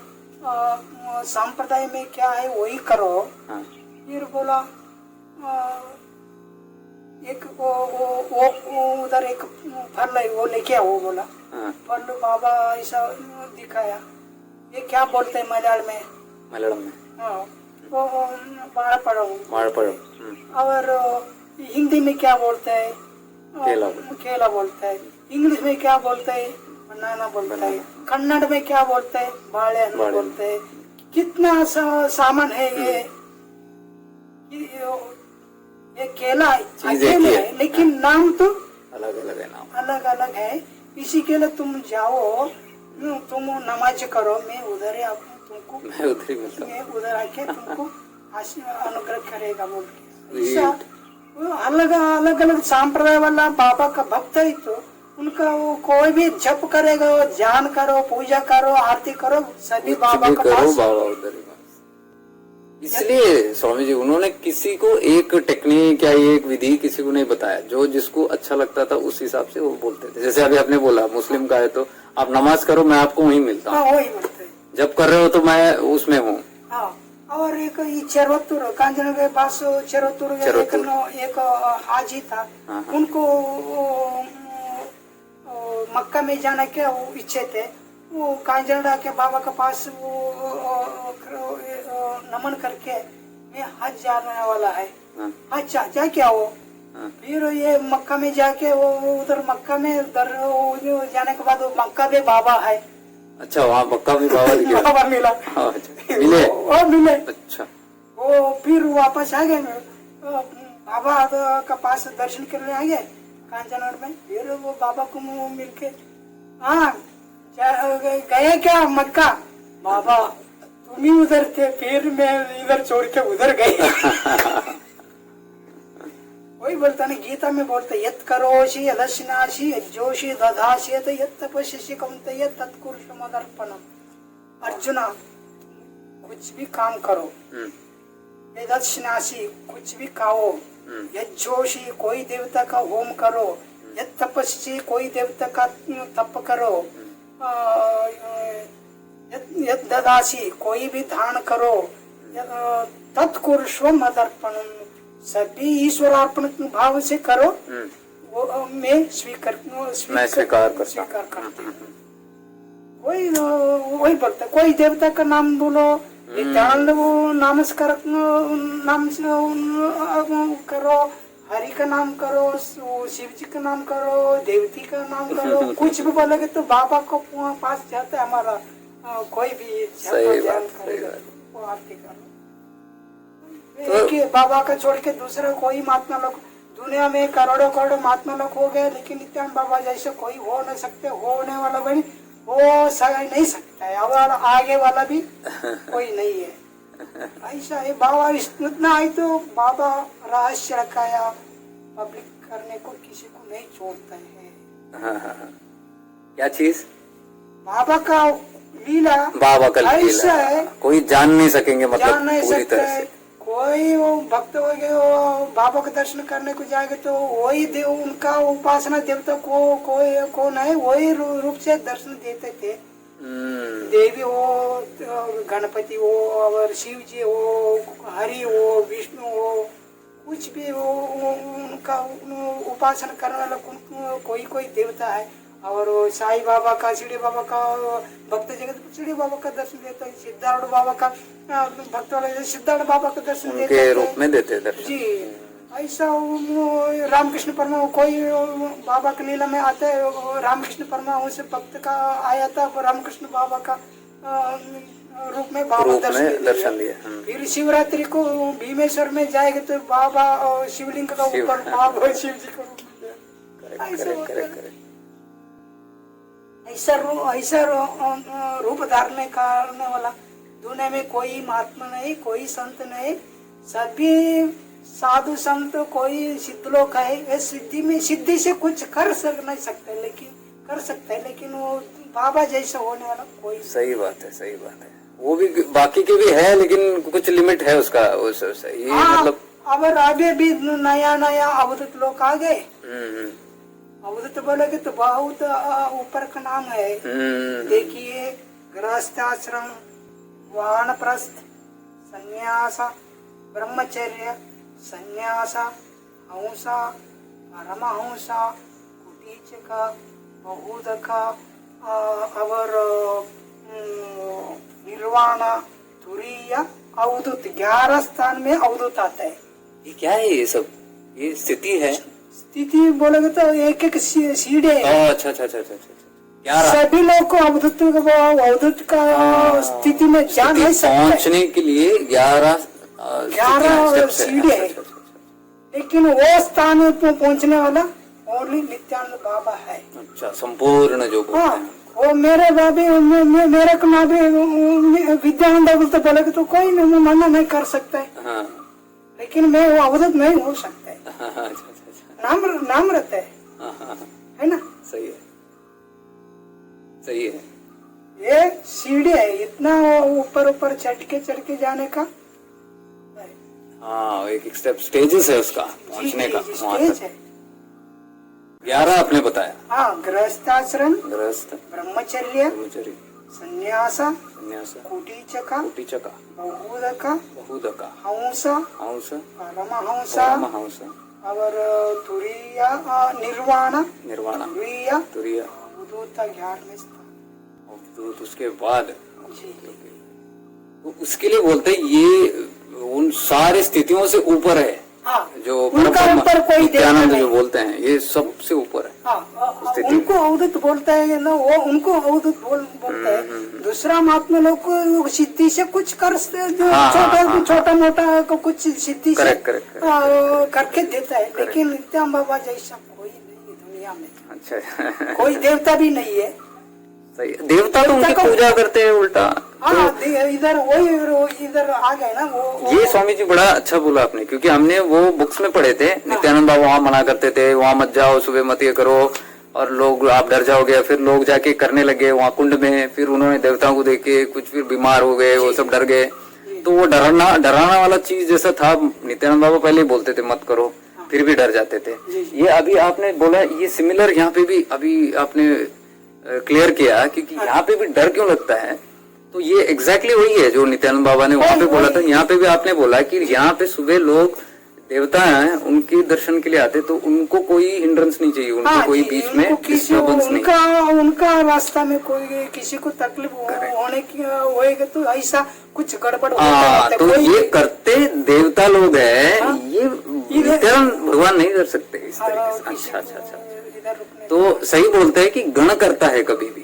संप्रदाय में क्या है वही करो। हाँ। फिर बोला एक वो उधर एक फल है वो लेके आओ बोला। हाँ। फल बाबा ऐसा दिखाया, ये क्या बोलते हैं मलयालम में? हाँ वो मालपड़ो। और हिंदी में क्या बोलते हैं? केला बोलता है। इंग्लिश में क्या बोलते हैं? बनाना बोलता है। कन्नड़ में क्या बोलते हैं? बालेहन्नु बोलते हैं। कितना सामान है ये केला अकेले है, लेकिन नाम तो अलग अलग है, नाम अलग अलग है। इसी के लिए तुम जाओ, तुम नमाज करो, मैं उधर आके तुमको अनुग्रह करेगा बोल के। अलग अलग संप्रदाय वाला बाबा का भक्त है, तो उनका वो कोई भी जप करेगा, ध्यान करो, पूजा करो, आरती करो, सभी बाबा का पास। बाबा उधर ही। इसलिए स्वामी जी उन्होंने किसी को एक टेक्निक या एक विधि किसी को नहीं बताया, जो जिसको अच्छा लगता था उस हिसाब से वो बोलते थे। जैसे अभी आपने बोला मुस्लिम का है तो आप नमाज करो, मैं आपको वहीं मिलता हूँ। वही बोलते हैं। जब कर रहे हो तो मैं उसमें हूँ। हाँ। और एक चेरोतुर कांचन के पास चेरोतुर एक हाजी था। हाँ। उनको मक्का में जाने के इच्छे थे। वो कांजड़ा के बाबा के पास वो नमन करके मैं हज जाने वाला है। हाँ। अच्छा जाके आओ। हाँ। फिर ये मक्का में जाके वो उधर मक्का में जाने के बाद वो मक्का में बाबा है। अच्छा, वहाँ मक्का में बाबा बाबा मिला। मिले? वो मिले। अच्छा। वो फिर वापस आ गए, बाबा का पास दर्शन करने आ गए कांचनगढ़ में। फिर वो बाबा को मिलके हाँ गए क्या मक्का? बाबा तुम ही उधर थे, फिर मैं इधर छोड़ के उधर गए। वही बोलता ना, गीता में बोलते यत करोषि यदश्नासि यज्जोषि दधासि यत तपस्यसि कौन्तेय तत्कुरुषु मदर्पणम्। अर्जुना कुछ भी काम करो, यदश्नासि कुछ भी खाओ, यज्जोषि कोई देवता का होम करो, यत तपस्यसि कोई देवता का तप करो, यत ददासी कोई भी दान करो, तत्कुरुष्व मदर्पणम् सभी ईश्वरार्पण भाव से करो, वो मैं स्वीकार करता हूँ। वही बोलता, कोई देवता का नाम बोलो, नमस्कार नाम करो, हरि का नाम करो, शिव जी का नाम करो, देवती का नाम करो। कुछ भी बोलोगे तो बाबा को पास जाता है हमारा। कोई भी ध्यान करेगा वो आरती करो। तो बाबा का छोड़ के दूसरा कोई महात्मा लोग दुनिया में करोड़ों करोड़ों महात्मा लोग हो गए, लेकिन नित्यानंद बाबा जैसे कोई हो नहीं सकते, होने वाला भी हो नहीं सकता है, और आगे वाला भी कोई नहीं है। ऐसा है बाबा इतना है तो बाबा रहस्य रखाया, पब्लिक करने को किसी को नहीं छोड़ता है। क्या चीज? बाबा का लीला, बाबा का ऐसा है कोई जान नहीं सकेंगे, मतलब जान नहीं पूरी सकता तरह है। से। कोई वो भक्त हो गए, वो बाबा का दर्शन करने को जाएंगे तो वही देव, उनका उपासना देवता को कौन है वही रूप से दर्शन देते थे। देवी हो, गणपति हो, और शिव जी हो, हरि हो, विष्णु हो, कुछ भी हो, उनका उपासना करने वाला कोई देवता है। और साईं बाबा का, शिरडी बाबा का भक्त जगत शिरडी बाबा का दर्शन देते हैं, सिद्धार्थ बाबा का भक्त वाले सिद्धार्थ बाबा का दर्शन देते हैं, रूप में देते दर्शन जी। ऐसा रामकृष्ण परमा कोई बाबा के लीला में आता है, रामकृष्ण परमा उस भक्त का आया था, रामकृष्ण बाबा का रूप में बाबा दर्शन दिया। फिर शिवरात्रि को भीमेश्वर में जाएगा तो बाबा शिवलिंग का ऊपर बाबा शिव जी का रूप में ऐसा होता है। करेक्ट। ऐसा रूप धारण करने वाला दुनिया में कोई महात्मा नहीं, कोई संत नहीं, सभी साधु संत कोई सिद्ध लोग है। ये सिद्धि से कुछ कर नहीं सकते, लेकिन कर सकते हैं, लेकिन वो बाबा जैसा होने वाला कोई। सही बात है। वो भी बाकी के भी है, लेकिन कुछ लिमिट है उसका। ये मतलब अब अभी भी नया अवधूत लोग आ गए। अवधूत बोलोगे तो बहुत ऊपर का नाम है। देखिए, गृहस्थ आश्रम, वानप्रस्थ, संन्यास, ब्रह्मचर्य, संन्यास, हंसा, परमहंसा, कुटीचक, बहुदक और निर्वाण, तुरीय, अवधूत। 11 स्थान में अवधूत आता है। ये क्या है? ये सब ये स्थिति है। स्थिति बोलोगे तो एक एक सीढ़ी है। अच्छा। 11 सभी लोग को अवधूत का स्थिति में जा नहीं सकते। पहुंचने के लिए 11 सीढ़ी है। लेकिन वो स्थान पर पहुंचने वाला ओनली नित्यानंद बाबा है। अच्छा, संपूर्ण जो बोलते हैं। वो मेरे बाबे मेरे को ना भी विद्यानंद बोलते बोले तो कोई मना नहीं कर सकता है। हाँ। लेकिन मैं वो अवधूत नहीं हो सकता है। अच्छा। नाम रहता है। हाँ। है ना? सही है। ये सीढ़ी है, इतना ऊपर चढ़ के जाने का। हाँ, एक स्टेप स्टेजेस है उसका पहुंचने का। स्टेज है। 11 आपने बताया। हाँ, गृहस्थाश्रम, गृहस्थ, ब्रह्मचर्य, संन्यास, कुटीचक, बहुदक, हंस, परमहंस, और तुरीय, निर्वाण, तुरीय, अवधूत 11वें स्थान। उसके बाद जी। तो उसके लिए बोलते हैं ये उन सारे स्थितियों से ऊपर है। हाँ, जो उनका ऊपर कोई नित्यानंद जो बोलते हैं, ये सबसे ऊपर है। हाँ, उनको अवधूत बोलता है ना, वो उनको अवधूत बोलता है। दूसरा महात्मा लोग को सिद्धि से कुछ कर छोटा मोटा कुछ सिद्धि से करके देता है, लेकिन नित्यानंद बाबा जैसा कोई नहीं है दुनिया में। अच्छा। कोई देवता भी नहीं है। सही। देवता तो उनकी पूजा करते हैं उल्टा। इधर आ गए ना वो। ये स्वामी जी बड़ा अच्छा बोला आपने, क्योंकि हमने वो बुक्स में पढ़े थे। नित्यानंद बाबा वहाँ मना करते थे, वहाँ मत जाओ, सुबह मत ये करो, और लोग आप डर जाओगे। फिर लोग जाके करने लगे वहाँ कुंड में, फिर उन्होंने देवताओं को देखे, कुछ फिर बीमार हो गए, वो सब डर गए। तो वो डराना वाला चीज जैसा था। नित्यानंद बाबा पहले ही बोलते थे मत करो, फिर भी डर जाते थे। ये अभी आपने बोला, ये सिमिलर यहाँ पे भी अभी आपने क्लियर किया, क्योंकि यहाँ पे भी डर क्यों लगता है। तो ये एग्जैक्टली वही है जो नित्यानंद बाबा ने वहाँ पे बोला था। यहाँ पे भी आपने बोला कि यहाँ पे सुबह लोग देवता हैं, उनके दर्शन के लिए आते, तो उनको कोई हिंड्रेंस नहीं चाहिए, उनको कोई बीच में डिस्टर्बेंस नहीं। उनका रास्ता में कोई किसी को तकलीफ होने की होएगा तो ऐसा कुछ गड़बड़ होता है। तो ये करते देवता लोग हैं, ये नित्यानंद भगवान नहीं कर सकते इस तरीके से। अच्छा। तो सही बोलते हैं कि गण करता है कभी भी।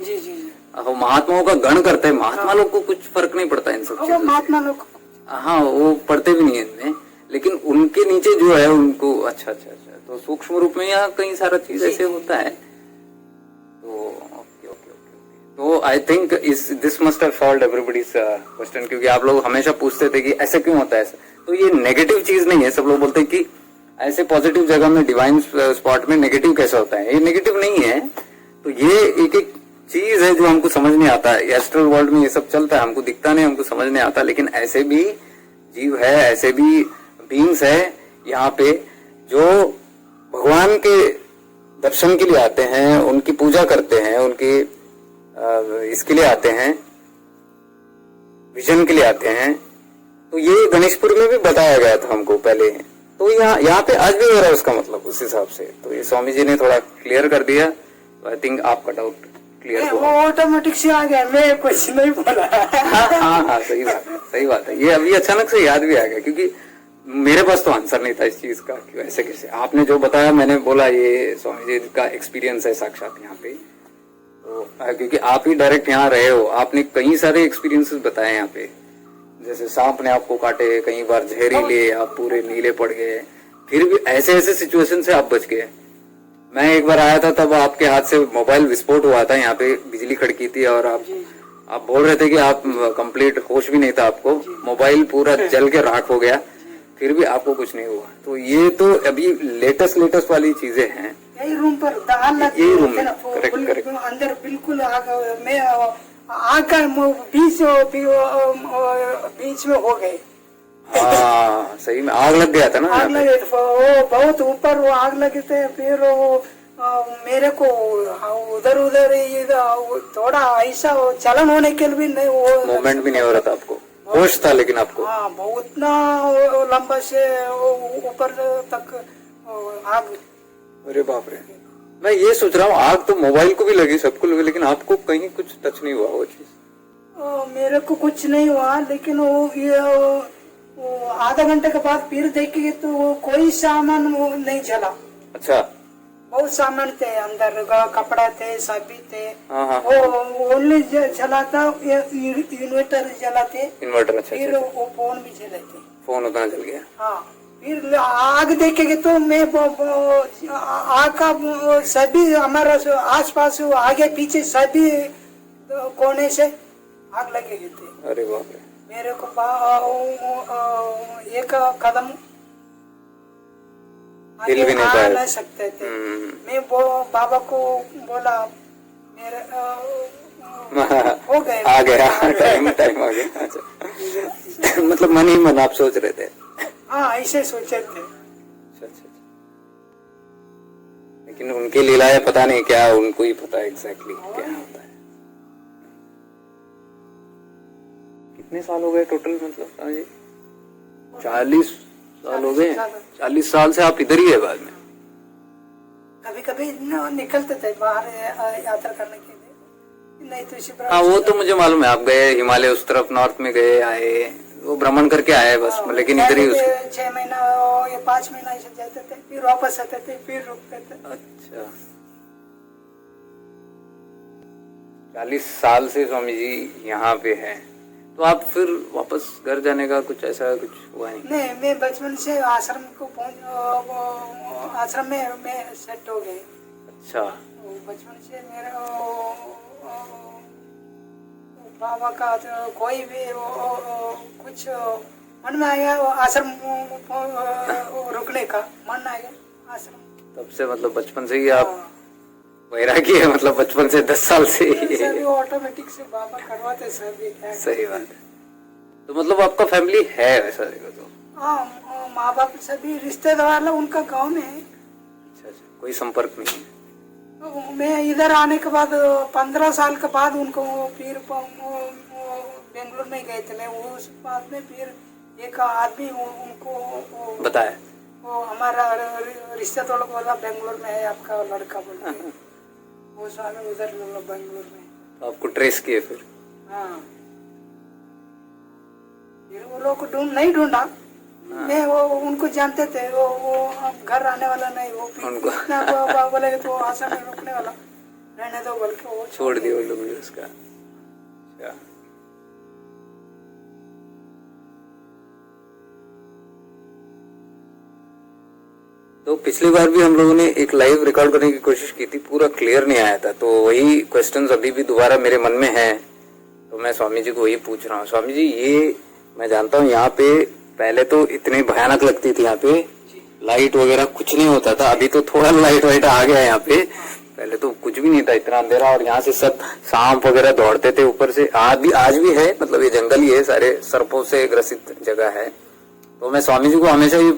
महात्माओं का गण करते हैं। महात्मा लोग को कुछ फर्क नहीं पड़ता इन सब चीजों से। महात्मा लोग, हाँ, वो पढ़ते भी नहीं है इनमें, लेकिन उनके नीचे जो है उनको अच्छा। तो सूक्ष्म रूप में यहाँ कई सारा चीज ऐसे होता है। तो ओके। तो I think this must have solved everybody's question, क्योंकि आप लोग हमेशा पूछते थे कि ऐसा क्यों होता है। तो ये नेगेटिव चीज नहीं है। सब लोग बोलते हैं कि ऐसे पॉजिटिव जगह में, डिवाइन स्पॉट में नेगेटिव कैसा होता है। ये नेगेटिव नहीं है। तो ये एक चीज है जो हमको समझ नहीं आता है। एस्ट्रल वर्ल्ड में ये सब चलता है, हमको दिखता नहीं, हमको समझ नहीं आता, लेकिन ऐसे भी जीव है, ऐसे भी बीइंग्स है यहाँ पे जो भगवान के दर्शन के लिए आते हैं, उनकी पूजा करते हैं, उनकी इसके लिए आते हैं, विजन के लिए आते हैं। तो ये गणेशपुर में भी बताया गया था हमको पहले। तो यहाँ पे आज भी हो रहा है उसका मतलब उस हिसाब से। तो ये स्वामी जी ने थोड़ा क्लियर कर दिया। तो आई थिंक आपका डाउट क्लियर वो ऑटोमेटिक से आ गया, मैं कुछ नहीं बोला। हाँ, सही बात है। ये अभी अचानक से याद भी आ गया, क्योंकि मेरे पास तो आंसर नहीं था इस चीज का कि ऐसे कैसे। आपने जो बताया मैंने बोला ये स्वामी जी का एक्सपीरियंस है साक्षात यहाँ पे। तो क्योंकि आप ही डायरेक्ट यहाँ रहे हो, आपने कई सारे एक्सपीरियंसेस बताए यहाँ पे। जैसे सांप ने आपको काटे, कई बार जहरीले, आप पूरे नीले पड़ गए, फिर भी ऐसे सिचुएशन से आप बच गए। मैं एक बार आया था तब आपके हाथ से मोबाइल विस्फोट हुआ था, यहाँ पे बिजली खड़की थी और आप बोल रहे थे कि आप कंप्लीट होश भी नहीं था आपको, मोबाइल पूरा जल के राख हो गया, फिर भी आपको कुछ नहीं हुआ। तो ये तो अभी लेटेस्ट वाली चीजें हैं। यही रूम पर दाल लगी यही रूम थी ना, में, करेक्ट। अंदर बिल्कुल आग, मैं आग का बीच में हो गए। हाँ सही में आग लग गया था ना, आग लगे वो बहुत ऊपर वो आग लगे थे। फिर वो मेरे को उधर थोड़ा ऐसा चलन होने के लिए भी नहीं, वो मूवमेंट भी नहीं हो रहा था आपको, होश था लेकिन आपको। हाँ बहुत ना लंबा से ऊपर तक आग। अरे बाप रे, मैं ये सोच रहा हूँ आग तो मोबाइल को भी लगी, सबको लगी, लेकिन आपको कहीं कुछ टच नहीं हुआ वो चीज? मेरे को कुछ नहीं हुआ, लेकिन वो आधा घंटे के बाद फिर देखेंगे तो वो कोई सामान वो नहीं जला। अच्छा, बहुत सामान थे अंदर, कपड़ा थे, सभी थे। हाँ। वो ओनली जला था, इन्वर्टर जला थे। इन्वर्टर, अच्छा। फिर वो फोन भी जले थे। फोन उतना जल गया। हाँ, फिर आग देखेंगे तो मैं आग का सभी हमारा आसपास आगे पीछे सभी कोने से आग लगे थे। अरे बाप रे, मेरे को एक कदम हिल भी नहीं आ पाया। नहीं सकते थे। मैं वो बाबा को बोला, मेरे हो गए, आ गया टाइम आ गया। अच्छा मतलब मन ही मन आप सोच रहे थे? हाँ ऐसे सोचे थे। अच्छा। लेकिन उनकी लीलाएं पता नहीं क्या, उनको ही पता एग्जैक्टली क्या होता है। कितने साल हो गए टोटल, मतलब जी 40 साल हो गए? 40 साल से आप इधर ही है? बाद में कभी कभी निकलते थे बाहर यात्रा करने के लिए, नहीं तो इसी हाँ वो तो मुझे मालूम है, आप गए हिमालय उस तरफ नॉर्थ में गए आए, वो भ्रमण करके आए बस, लेकिन इधर ही 6 महीना या 5 महीना ऐसे जाते थे, फिर वापस आते थे, फिर रुकते थे। अच्छा, 40 साल से स्वामी जी यहाँ पे है, तो आप फिर वापस घर जाने का कुछ ऐसा कुछ हुआ नहीं? मैं बचपन से आश्रम को आश्रम में मैं सेट हो गए। अच्छा, बचपन से मेरा बाबा का कोई भी कुछ मन में आया, आश्रम रुकने का मन आ गया आश्रम। तब से मतलब बचपन से ही आप वैरागी है, मतलब बचपन से 10 साल से ही ऑटोमेटिक से बाबा करवाते सभी। सही बात है। तो मतलब आपका फैमिली है वैसा देखो तो? हाँ, माँ बाप सभी रिश्तेदार उनका गांव में है। अच्छा, कोई संपर्क नहीं है? तो मैं इधर आने के बाद 15 साल के बाद उनको फिर बेंगलोर में गए थे। उस बाद में फिर एक आदमी उनको बताया, वो हमारा रिश्तेदार बोला बेंगलोर में है आपका लड़का बोल के। वो सारे उधर बेंगलोर में। तो आपको ट्रेस किए फिर? हाँ, फिर वो लोग को नहीं ढूंढा। मैं वो उनको जानते थे, वो घर आने वाला नहीं, वो उनको बोले तो आशा में रुकने वाला, रहने दो बोल के वो छोड़ दिया वो लोग उसका। अच्छा, तो पिछली बार भी हम लोगों ने एक लाइव रिकॉर्ड करने की कोशिश की थी, पूरा क्लियर नहीं आया था, तो वही क्वेश्चंस अभी भी दोबारा मेरे मन में है, तो मैं स्वामी जी को वही पूछ रहा हूँ। स्वामी जी, ये मैं जानता हूँ यहाँ पे पहले तो इतनी भयानक लगती थी, यहाँ पे लाइट वगैरह कुछ नहीं होता था, अभी तो थोड़ा लाइट वाइट आ गया यहाँ पे, पहले तो कुछ भी नहीं था, इतना अंधेरा, और यहाँ से सब सांप वगैरह दौड़ते थे ऊपर से। आज भी है, मतलब ये जंगल ही है, सारे सर्पों से ग्रसित जगह है। तो मैं स्वामी जी को हमेशा ये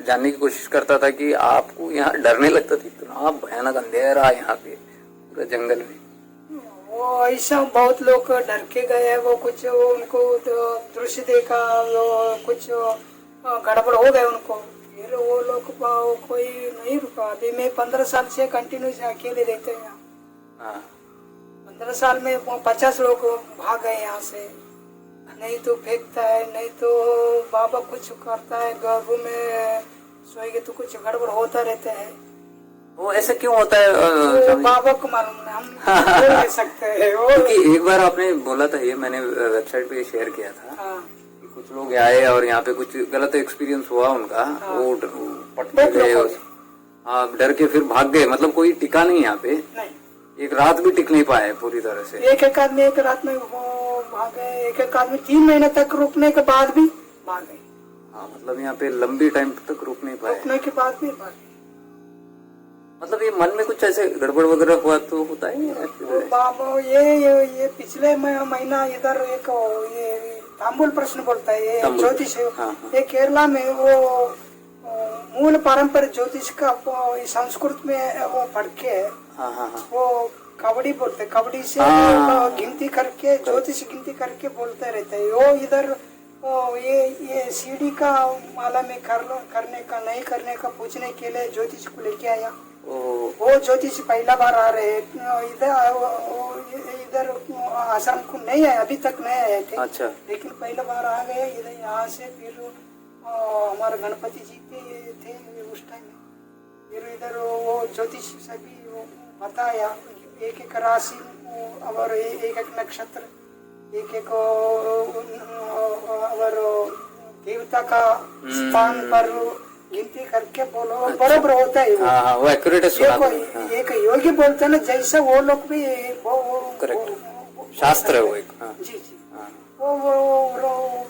जानने की कोशिश करता था कि आपको यहाँ डरने लगता था, इतना भयानक अंधेरा यहाँ पे पूरा जंगल में? वो ऐसा बहुत लोग डर के गए, वो कुछ उनको दृश्य देखा, वो कुछ गड़बड़ हो गए उनको, फिर वो लोग कोई नहीं रुका। अभी मैं 15 साल से कंटिन्यू से अकेले रहते हैं यहाँ। 15 साल में 50 लोग भाग गए यहाँ से, नहीं तो फेंकता है, नहीं तो बाबा कुछ करता है, घर में सोएंगे तो कुछ गड़बड़ होता रहता है। वो ऐसा क्यों होता है? बाबा को मालूम है, हम बोल नहीं सकते हैं। क्योंकि एक बार आपने बोला था, ये मैंने वेबसाइट पे शेयर किया था, कि कुछ लोग आए और यहाँ पे कुछ गलत एक्सपीरियंस हुआ उनका, वो पट गए, आप डर के फिर भाग गए, मतलब कोई टिका नहीं यहाँ पे, नहीं, एक रात भी टिक नहीं पाए पूरी तरह से। एक एक आदमी एक रात में वो भाग गए, एक एक आदमी 3 महीने तक रुकने के बाद भी भाग गए। हाँ, मतलब यहाँ पे लंबी टाइम तक रुक नहीं पाए। रुकने के बाद भी भाग गए। मतलब ये मन में कुछ ऐसे गड़बड़ वगैरह हुआ तो होता है या वो फिर? बाबा ये पिछले महीना इधर एक ये तांबुल प्रश्न बोलता है, ये तांबुल। ज्योतिष है। हाँ, हाँ। ये केरला में वो मूल पारंपरिक ज्योतिष का वो संस्कृत में वो पढ़ के हाँ हाँ हाँ वो कबड्डी बोलते, कबड्डी से हाँ। गिनती करके ज्योतिष गिनती करके बोलते रहते हैं। वो इधर ये सीढ़ी का माला में करने का नहीं करने का पूछने के लिए ज्योतिष को लेके आया। ओ, वो ज्योतिष पहला बार आ रहे इधर आश्रम को नहीं आए, अभी तक नहीं आए थे। अच्छा। लेकिन पहला बार आ गए इधर यहाँ से। फिर हमारे गणपति जी थे उस टाइम में। फिर इधर वो ज्योतिष सभी बताया, एक एक राशि और एक एक नक्षत्र, एक एक और देवता का स्थान पर गिनती करके बोलो। अच्छा। बराबर होता है वो। हाँ हाँ, वो एक्यूरेट है, सुना था। हाँ, एक योगी बोलते हैं ना, जैसे वो लोग भी करेक्ट, शास्त्र है वो एक। हाँ जी जी। हाँ वो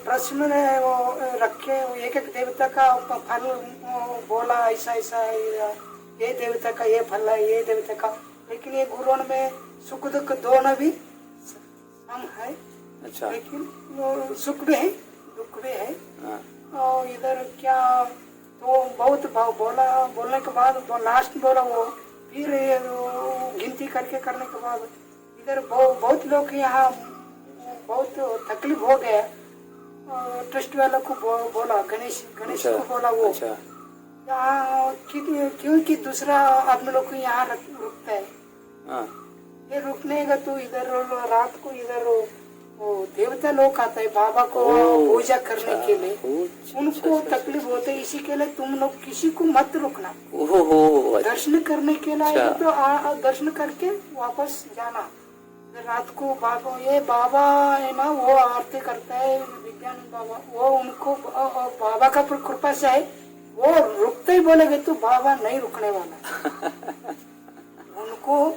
प्रश्न ने वो रखे, एक एक देवता का फल बोला, ऐसा ऐसा है, ये देवता का ये फल है, ये देवता का। लेकिन ये गुरुओं में सुख दुख दोनों भी सम है। अच्छा। लेकिन वो सुख भी है दुख भी है। हाँ, और इधर क्या तो बहुत बोलने के बाद लास्ट बोला वो। फिर गिनती करके करने के बाद इधर बहुत लोग यहाँ बहुत तकलीफ हो गया। ट्रस्ट वालों को बोला, गणेश अच्छा, को बोला वो। अच्छा। यहाँ क्योंकि दूसरा आदमी लोग को यहाँ रुकता है। हाँ, ये रुकने का तो इधर रात को इधर वो देवता लोग आता है बाबा को पूजा करने के लिए। उनको तकलीफ होते है, इसी के लिए तुम लोग किसी को मत रुकना। ओहो, दर्शन करने के लिए तो दर्शन करके वापस जाना। रात को बाबा है ना, वो आरती करता है विज्ञान बाबा। वो उनको बाबा का कृपा से है, वो रुकते ही बोलेगे तो बाबा नहीं रुकने वाला। उनको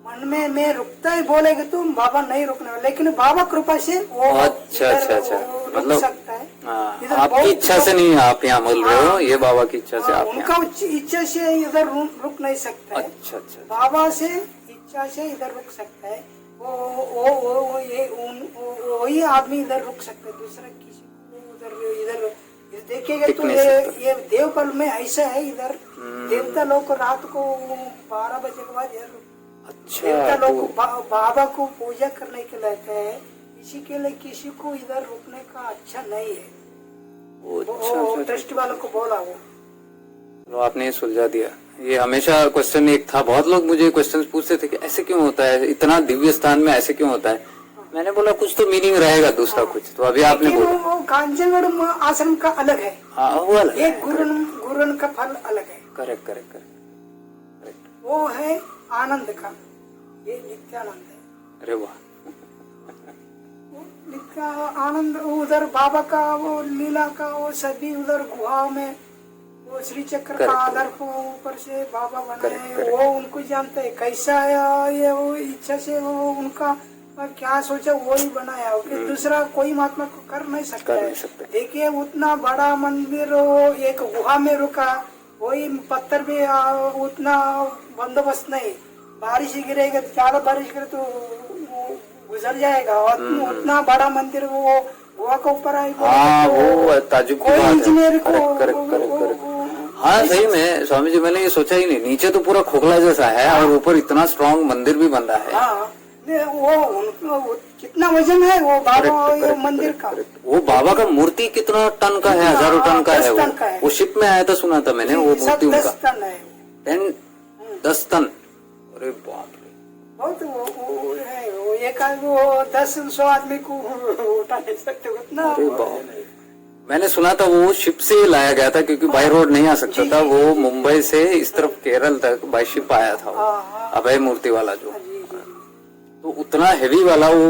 मन में मैं रुकता ही बोलेगे तो बाबा नहीं रुकने वाला, लेकिन बाबा कृपा से वो अच्छा अच्छा अच्छा, रुक मतलब सकता है। हाँ, आपकी इच्छा से नहीं आप यहाँ बोल रहे हो, ये बाबा की इच्छा से आप उनका इच्छा से इधर रुक नहीं सकता है। अच्छा अच्छा, बाबा से इच्छा से इधर रुक सकता है। वो ये वही आदमी इधर रुक सकता है, दूसरा किसी को इधर देखेगा तो ये देवपल में ऐसा है। इधर देवता लोग रात को 12 बजे के बाद इधर अच्छा, देवता लोग बाबा को पूजा करने के लिए आते हैं। इसी के लिए किसी को इधर रुकने का अच्छा नहीं है। वो ट्रस्ट वालों को बोला वो। तो आपने ये सुलझा दिया। ये हमेशा क्वेश्चन एक था, बहुत लोग मुझे क्वेश्चन पूछते थे कि ऐसे क्यों होता है, इतना दिव्य स्थान में ऐसे क्यों होता है। मैंने बोला कुछ तो मीनिंग रहेगा दूसरा कुछ, तो अभी आपने बोला वो कांचनगढ़ आश्रम का अलग है। हाँ, वो अलग है। गुरुन का फल अलग है। Correct correct correct. वो है आनंद का, ये नित्यानंद है। अरे वाह, नित्य आनंद उधर बाबा का वो लीला का वो सभी उधर गुहा में वो श्री चक्र का आधार को ऊपर से बाबा बनाए। वो उनको जानते है कैसा है ये, वो इच्छा से वो उनका क्या सोचा वो ही बनाया। दूसरा कोई महात्मा को कर नहीं सकता है। देखिए उतना बड़ा मंदिर एक गुहा में रुका, वही पत्थर भी उतना बंदोबस्त नहीं। बारिश गिरेगा, ज्यादा बारिश गिरे तो गुजर जाएगा। उतना बड़ा मंदिर वो गुहा के ऊपर आई। वो ताजुब की बात है। इंजीनियर को हाँ सही में स्वामी जी, मैंने ये सोचा ही नहीं। नीचे तो पूरा खोखला जैसा है और ऊपर इतना स्ट्रॉन्ग मंदिर भी बन रहा है। हाँ, वो कितना वजन है वो बाबा मंदिर का। वो बाबा का मूर्ति कितना टन का है, हजारों टन का है। वो शिप में आया था, सुना था मैंने। वो मूर्ति उनका 10 टन है। 10 टन। अरे बाप रे, बहुत वो है। वो एक वो 10-100 आदमी को उठा नहीं सकते उतना। मैंने सुना था वो शिप से लाया गया था, क्योंकि बाय रोड नहीं आ सकता था। वो मुंबई से इस तरफ केरल तक बाय शिप आया था, वो अभय मूर्ति वाला जो। तो उतना हेवी वाला वो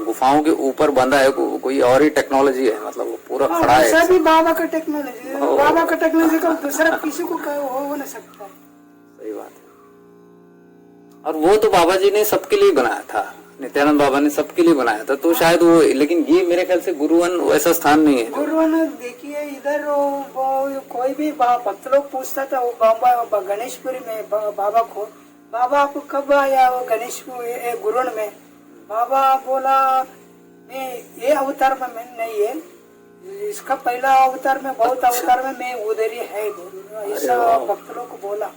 गुफाओं के ऊपर बंधा है, कोई और ही टेक्नोलॉजी है, मतलब वो पूरा खड़ा है। सभी बाबा का टेक्नोलॉजी, बाबा का टेक्नोलॉजी का दूसरा किसी को हो नहीं सकता है। सही बात है। और वो तो बाबा जी ने सबके लिए बनाया था, नित्यानंद बाबा ने सबके लिए बनाया था, तो शायद वो, लेकिन ये मेरे ख्याल से गुरुवन वैसा स्थान नहीं है। गुरुवन देखिए इधर वो कोई भी भक्त लोग पूछता था वो बाबा गणेशपुरी में बाबा को, बाबा आपको कब आया वो गणेशपुरी गुरुवन में? बाबा बोला मैं ये अवतार में मैं नहीं है, इसका पहला अवतार में बहुत अवतार में मैं उधर ही है, ऐसा भक्त लोग को बोला।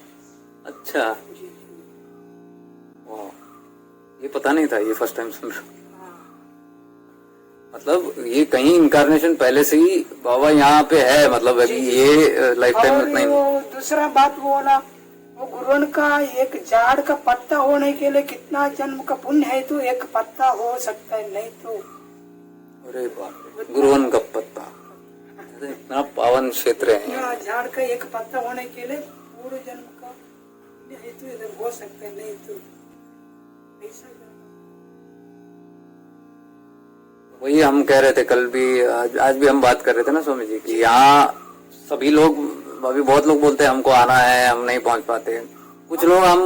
अच्छा, ये पता नहीं था, ये फर्स्ट टाइम सुन रहा हूँ। मतलब ये कहीं इनकारनेशन पहले से ही बाबा यहाँ पे है, मतलब अभी ये लाइफ टाइम में नहीं। वो दूसरा बात बोला वो गुरुवन का एक झाड़ का पत्ता होने के लिए कितना जन्म का पुण्य है, तो एक पत्ता हो सकता है, नहीं तो। अरे बाप रे, गुरुवन का पत्ता, इतना पावन क्षेत्र है। झाड़ का एक पत्ता होने के लिए पूरे जन्म का पुण्य है, तो इधर हो सकता है, नहीं तो ऐसा। वही हम कह रहे थे कल भी, आज भी हम बात कर रहे थे ना स्वामी जी की, यहाँ सभी लोग, अभी बहुत लोग बोलते हैं हमको आना है, हम नहीं पहुंच पाते। कुछ लोग हम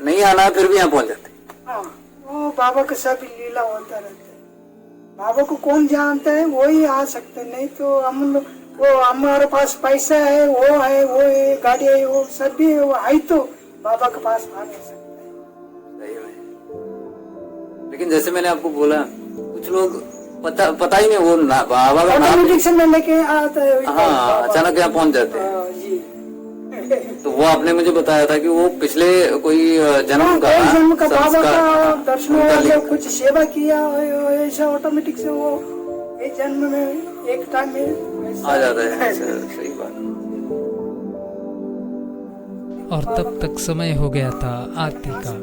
नहीं आना है फिर भी यहाँ पहुंच जाते। हाँ, वो बाबा का सब लीला होता रहता है। बाबा को कौन जानता है, वो ही आ सकते, नहीं तो हम वो हमारे पास पैसा है, वो है गाड़ी है, वो सब भी वो है, तो बाबा के पास आ नहीं सकते। सही में। लेकिन जैसे मैंने आपको बोला, कुछ लोग पता ही नहीं, वो बाबा का नाम लेके आता है। हाँ, अचानक यहाँ पहुंच जाते हैं। तो वो आपने मुझे बताया था कि वो पिछले कोई जन्म का बाबा का दर्शन कुछ सेवा किया, ऐसा ऑटोमेटिक से वो एक जन्म में एक टाइम में आ जाता है। सही बात। और तब तक समय हो गया था आरती का।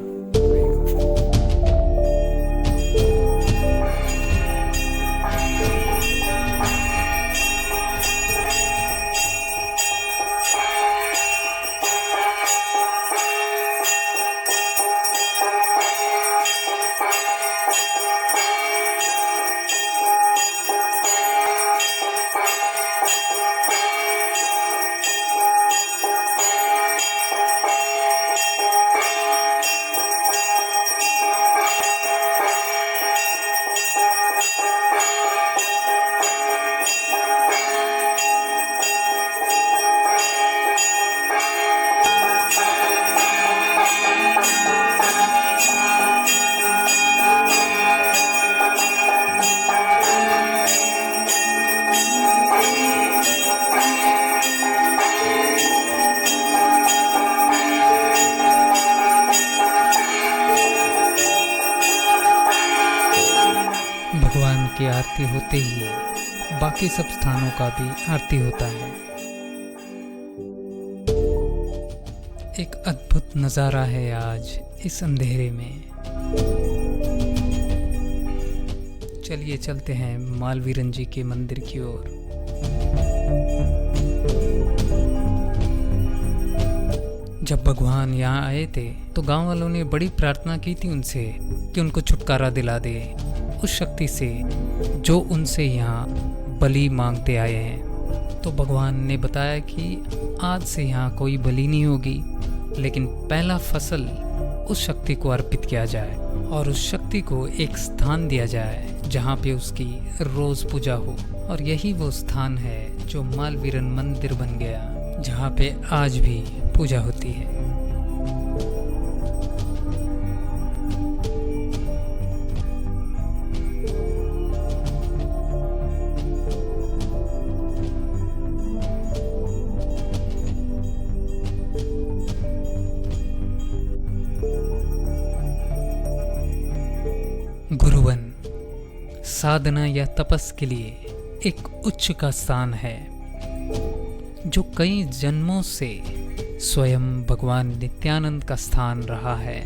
भगवान की आरती होते ही बाकी सब स्थानों का भी आरती होता है। एक अद्भुत नज़ारा है आज इस अंधेरे में। चलिए चलते हैं मालवीरन जी के मंदिर की ओर। जब भगवान यहाँ आए थे तो गांव वालों ने बड़ी प्रार्थना की थी उनसे कि उनको छुटकारा दिला दे उस शक्ति से जो उनसे यहाँ बलि मांगते आए हैं। तो भगवान ने बताया कि आज से यहाँ कोई बलि नहीं होगी, लेकिन पहला फसल उस शक्ति को अर्पित किया जाए और उस शक्ति को एक स्थान दिया जाए जहाँ पे उसकी रोज पूजा हो। और यही वो स्थान है जो मालवीरन मंदिर बन गया, जहाँ पे आज भी पूजा होती है। गुरुवन साधना या तपस के लिए एक उच्च का स्थान है जो कई जन्मों से स्वयं भगवान नित्यानंद का स्थान रहा है,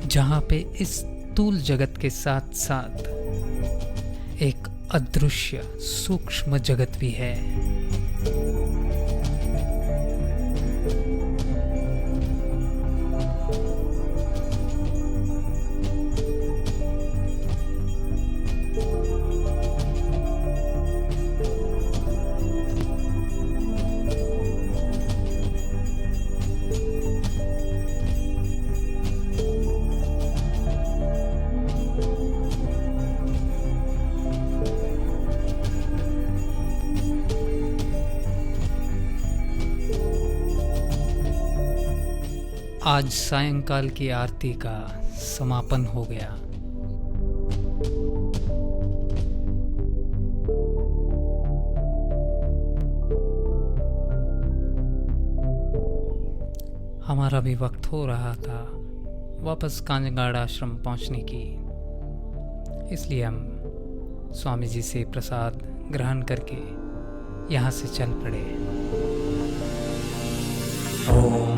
जहाँ पे इस स्थूल जगत के साथ साथ एक अदृश्य सूक्ष्म जगत भी है। आज सायंकाल की आरती का समापन हो गया। हमारा भी वक्त हो रहा था वापस कांजगाड़ आश्रम पहुंचने की, इसलिए हम स्वामी जी से प्रसाद ग्रहण करके यहाँ से चल पड़े। ओम